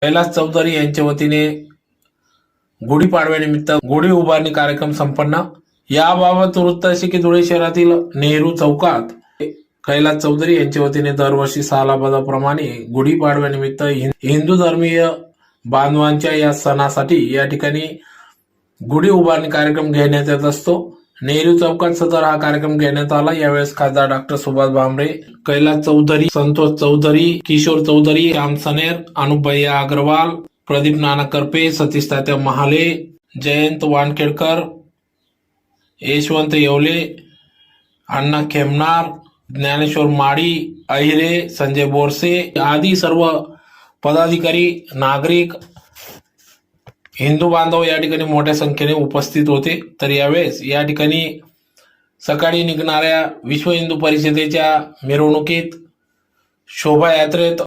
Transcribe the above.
कैलास चौधरी यांच्या वतीने गुढीपाडव्यानिमित्त गुढी उभारणी कार्यक्रम संपन्न। याबाबत वृत्त असे की धुळे शहरातील नेहरू चौकात कैलास चौधरी यांच्या वतीने दरवर्षी सालाबादाप्रमाणे गुढीपाडव्यानिमित्त हिंदू धर्मीय बांधवांच्या या सणासाठी या ठिकाणी गुढी उभारणी कार्यक्रम घेण्यात येत असतो। नेहरू चौकात सदर हा कार्यक्रम घेण्यात आला। यावेळेस खासदार डॉक्टर सुभाष भामरे, कैलास चौधरी, संतोष चौधरी, किशोर चौधरी, श्याम सनेर, अनुप भैया अग्रवाल, प्रदीप नाना करपे, सतीश तात्या महाले, जयंत वानखेडकर, यशवंत येवले, अण्णा खेमनार, ज्ञानेश्वर माडी, अहिरे, संजय बोरसे आदी सर्व पदाधिकारी, नागरिक, हिंदू बांधव या ठिकाणी मोठ्या संख्येने उपस्थित होते। तर यावेळेस या ठिकाणी सकाळी निघणाऱ्या विश्व हिंदू परिषदेच्या मिरवणुकीत, शोभायात्रेत